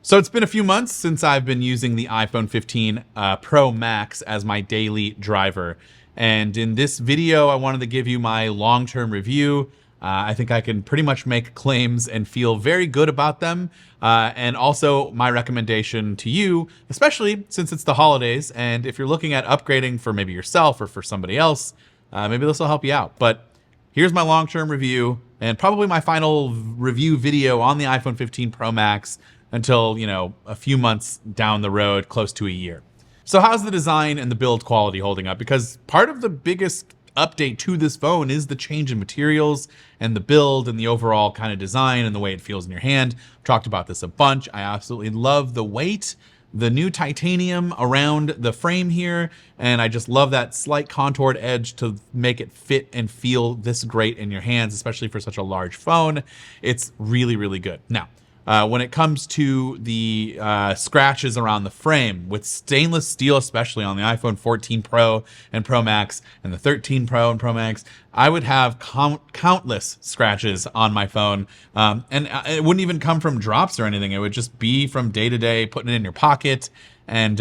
So it's been a few months since I've been using the iPhone 15 Pro Max as my daily driver. And in this video, I wanted to give you my long-term review. I think I can pretty much make claims and feel very good about them. And also my recommendation to you, especially since it's the holidays. And if you're looking at upgrading for maybe yourself or for somebody else, maybe this will help you out. But here's my long-term review and probably my final review video on the iPhone 15 Pro Max until, a few months down the road, close to a year. So how's the design and the build quality holding up? Because part of the biggest update to this phone is the change in materials and the build and the overall kind of design and the way it feels in your hand. I've talked about this a bunch. I absolutely love the weight, the new titanium around the frame here, and I just love that slight contoured edge to make it fit and feel this great in your hands, especially for such a large phone. It's really, really good. Now, when it comes to the scratches around the frame, with stainless steel, especially on the iPhone 14 Pro and Pro Max and the 13 Pro and Pro Max, I would have countless scratches on my phone. And it wouldn't even come from drops or anything. It would just be from day to day, putting it in your pocket and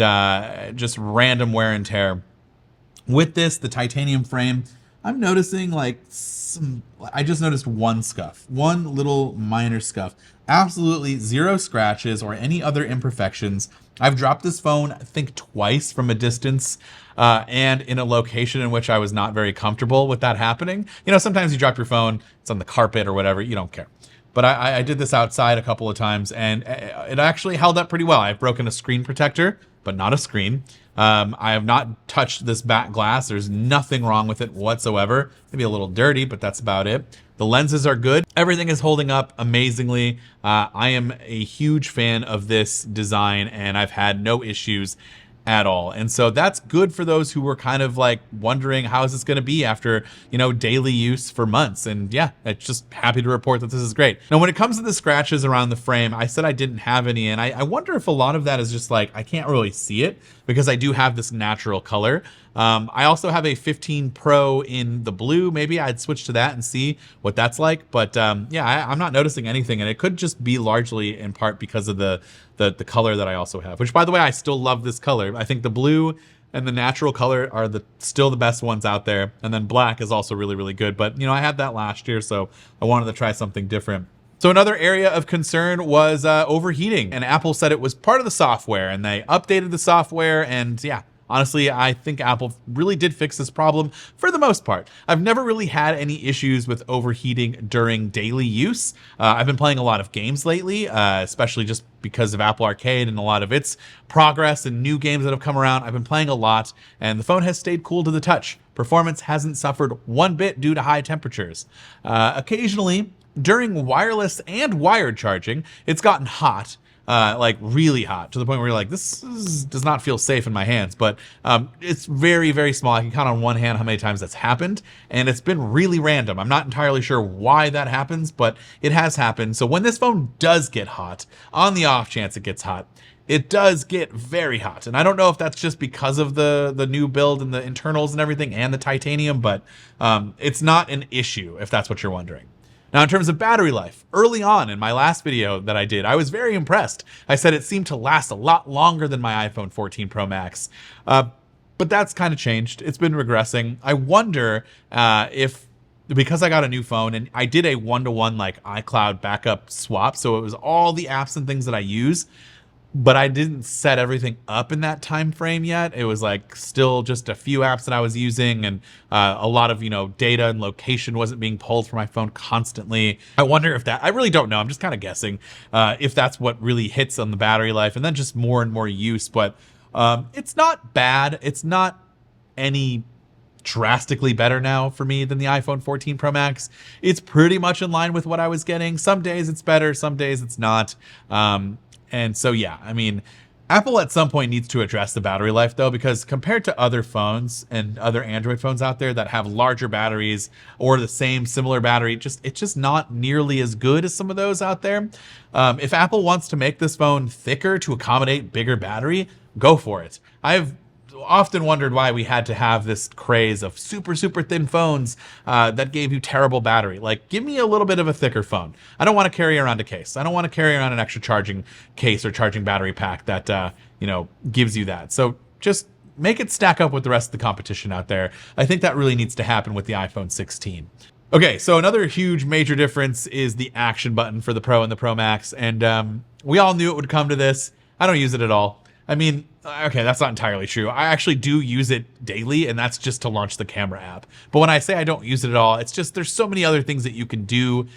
just random wear and tear. With this, the titanium frame, I'm noticing I just noticed one scuff, one little minor scuff. Absolutely zero scratches or any other imperfections. I've dropped this phone, I think, twice from a distance and in a location in which I was not very comfortable with that happening. Sometimes you drop your phone, it's on the carpet or whatever, you don't care. But I did this outside a couple of times and it actually held up pretty well. I've broken a screen protector, but not a screen. I have not touched this back glass. There's nothing wrong with it whatsoever. Maybe a little dirty, but that's about it. The lenses are good. Everything is holding up amazingly. I am a huge fan of this design and I've had no issues at all. And so that's good for those who were kind of wondering how is this going to be after, daily use for months. And yeah, I'm just happy to report that this is great. Now, when it comes to the scratches around the frame, I said I didn't have any. And I wonder if a lot of that is just I can't really see it because I do have this natural color. I also have a 15 Pro in the blue. Maybe I'd switch to that and see what that's like. But yeah, I'm not noticing anything. And it could just be largely in part because of the color that I also have, which, by the way, I still love this color. I think the blue and the natural color are still the best ones out there. And then black is also really, really good. But, I had that last year, so I wanted to try something different. So another area of concern was overheating. And Apple said it was part of the software, and they updated the software. And yeah, honestly, I think Apple really did fix this problem for the most part. I've never really had any issues with overheating during daily use. I've been playing a lot of games lately, especially just because of Apple Arcade and a lot of its progress and new games that have come around. I've been playing a lot, and the phone has stayed cool to the touch. Performance hasn't suffered one bit due to high temperatures. Occasionally, during wireless and wired charging, it's gotten hot. Really hot, to the point where you're like, does not feel safe in my hands. But it's very, very small. I can count on one hand how many times that's happened, and it's been really random. I'm not entirely sure why that happens, but it has happened. So when this phone does get hot, on the off chance it gets hot, it does get very hot. And I don't know if that's just because of the new build and the internals and everything and the titanium, but it's not an issue, if that's what you're wondering. Now, in terms of battery life, early on in my last video that I did, I was very impressed. I said it seemed to last a lot longer than my iPhone 14 Pro Max. But that's kind of changed. It's been regressing. I wonder if, because I got a new phone and I did a one-to-one iCloud backup swap, so it was all the apps and things that I use, but I didn't set everything up in that time frame yet. It was still just a few apps that I was using, and a lot of data and location wasn't being pulled from my phone constantly. I wonder if that, I really don't know, I'm just kind of guessing if that's what really hits on the battery life, and then just more and more use. But it's not bad. It's not any drastically better now for me than the iPhone 14 Pro Max. It's pretty much in line with what I was getting. Some days it's better, some days it's not. And so, yeah, I mean, Apple at some point needs to address the battery life, though, because compared to other phones and other Android phones out there that have larger batteries or the same similar battery, it's just not nearly as good as some of those out there. If Apple wants to make this phone thicker to accommodate bigger battery, go for it. I've often wondered why we had to have this craze of super, super thin phones that gave you terrible battery. Like, give me a little bit of a thicker phone. I don't want to carry around a case. I don't want to carry around an extra charging case or charging battery pack that, gives you that. So just make it stack up with the rest of the competition out there. I think that really needs to happen with the iPhone 16. Okay, so another huge major difference is the action button for the Pro and the Pro Max. And we all knew it would come to this. I don't use it at all. I mean, okay, that's not entirely true. I actually do use it daily, and that's just to launch the camera app. But when I say I don't use it at all, it's just there's so many other things that you can do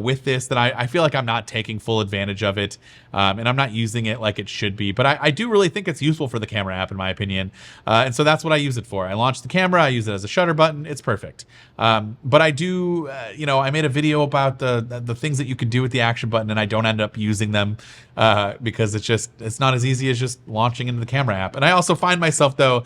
with this that I feel like I'm not taking full advantage of it, and I'm not using it like it should be. But I do really think it's useful for the camera app, in my opinion, and so that's what I use it for. I launch the camera, I use it as a shutter button. It's perfect. But I do, I made a video about the things that you can do with the action button, and I don't end up using them because it's not as easy as just launching into the camera app. And I also find myself, though,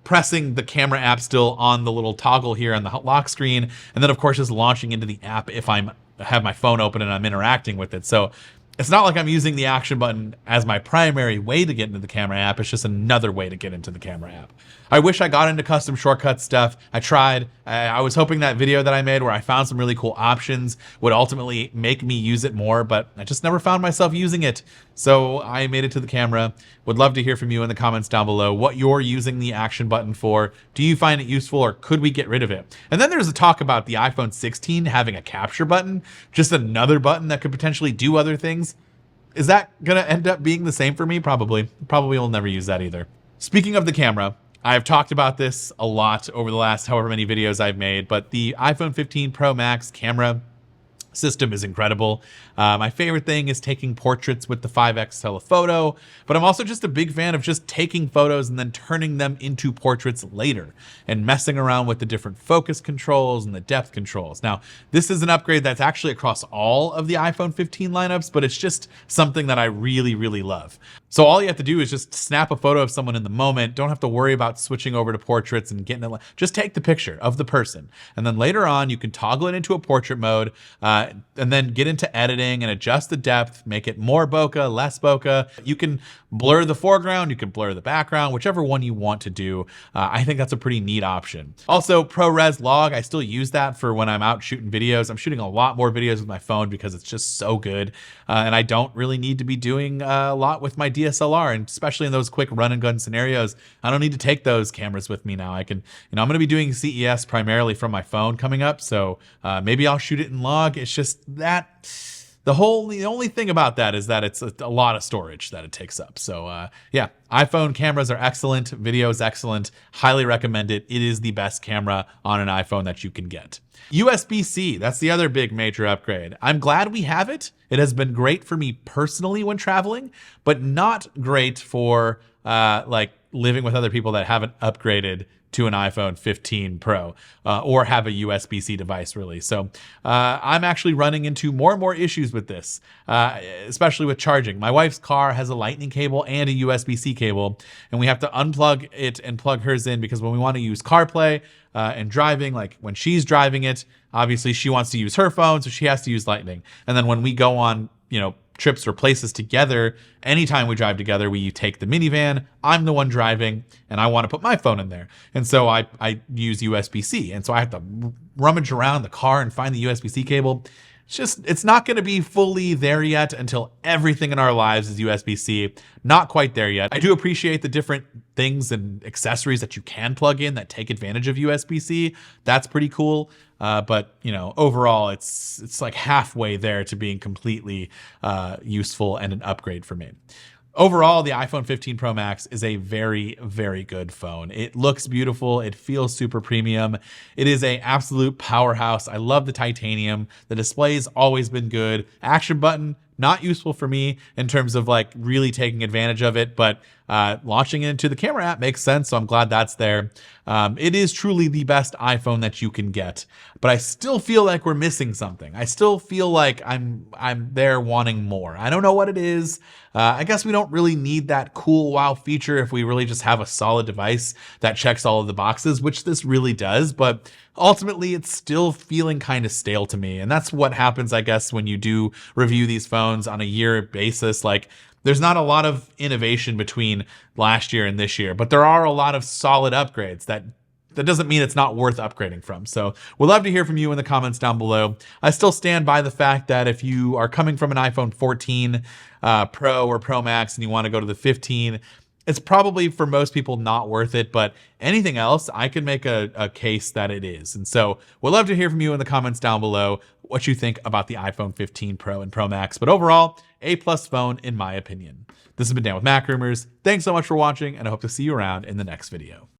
pressing the camera app still on the little toggle here on the lock screen, and then of course just launching into the app if I have my phone open and I'm interacting with it. So it's not like I'm using the action button as my primary way to get into the camera app. It's just another way to get into the camera app. I wish I got into custom shortcut stuff. I tried. I was hoping that video that I made where I found some really cool options would ultimately make me use it more, but I just never found myself using it. So I made it to the camera. Would love to hear from you in the comments down below what you're using the action button for. Do you find it useful, or could we get rid of it? And then there's a talk about the iPhone 16 having a capture button, just another button that could potentially do other things. Is that going to end up being the same for me? Probably. Probably will never use that either. Speaking of the camera, I've talked about this a lot over the last however many videos I've made, but the iPhone 15 Pro Max camera system is incredible. My favorite thing is taking portraits with the 5x telephoto, but I'm also just a big fan of just taking photos and then turning them into portraits later and messing around with the different focus controls and the depth controls. Now, this is an upgrade that's actually across all of the iPhone 15 lineups, but it's just something that I really, really love. So all you have to do is just snap a photo of someone in the moment. Don't have to worry about switching over to portraits and getting it. Just take the picture of the person. And then later on, you can toggle it into a portrait mode and then get into editing and adjust the depth, make it more bokeh, less bokeh. You can blur the foreground, you can blur the background, whichever one you want to do. I think that's a pretty neat option. Also, ProRes Log, I still use that for when I'm out shooting videos. I'm shooting a lot more videos with my phone because it's just so good. And I don't really need to be doing a lot with my DSLR, and especially in those quick run and gun scenarios, I don't need to take those cameras with me now. I can, I'm going to be doing CES primarily from my phone coming up, so maybe I'll shoot it in log. It's just that the only thing about that is that it's a lot of storage that it takes up. So yeah, iPhone cameras are excellent. Video is excellent. Highly recommend it. It is the best camera on an iPhone that you can get. USB-C, that's the other big major upgrade. I'm glad we have it. It has been great for me personally when traveling, but not great for like living with other people that haven't upgraded to an iPhone 15 Pro or have a USB-C device, really. So I'm actually running into more and more issues with this, especially with charging. My wife's car has a lightning cable and a USB-C cable, and we have to unplug it and plug hers in because when we want to use CarPlay and driving, like when she's driving it, obviously she wants to use her phone, so she has to use Lightning. And then when we go on, trips or places together, anytime we drive together, we take the minivan, I'm the one driving, and I want to put my phone in there. And so I use USB-C. And so I have to rummage around the car and find the USB-C cable. It's not going to be fully there yet until everything in our lives is USB-C. Not quite there yet. I do appreciate the different things and accessories that you can plug in that take advantage of USB-C. That's pretty cool. But overall, it's like halfway there to being completely useful and an upgrade for me. Overall, the iPhone 15 Pro Max is a very, very good phone. It looks beautiful. It feels super premium. It is an absolute powerhouse. I love the titanium. The display's always been good. Action button, not useful for me in terms of like really taking advantage of it, but launching it into the camera app makes sense, so I'm glad that's there. It is truly the best iPhone that you can get, but I still feel like we're missing something. I still feel like I'm there wanting more. I don't know what it is. I guess we don't really need that cool wow feature if we really just have a solid device that checks all of the boxes, which this really does, but ultimately it's still feeling kind of stale to me. And that's what happens, I guess, when you do review these phones on a year basis. Like, There's not a lot of innovation between last year and this year, but there are a lot of solid upgrades that doesn't mean it's not worth upgrading from. So we'd love to hear from you in the comments down below. I still stand by the fact that if you are coming from an iPhone 14 Pro or Pro Max and you want to go to the 15, it's probably for most people not worth it, but anything else, I can make a case that it is. And so we'd love to hear from you in the comments down below what you think about the iPhone 15 Pro and Pro Max. But overall, A+ phone in my opinion. This has been Dan with Mac Rumors. Thanks so much for watching, and I hope to see you around in the next video.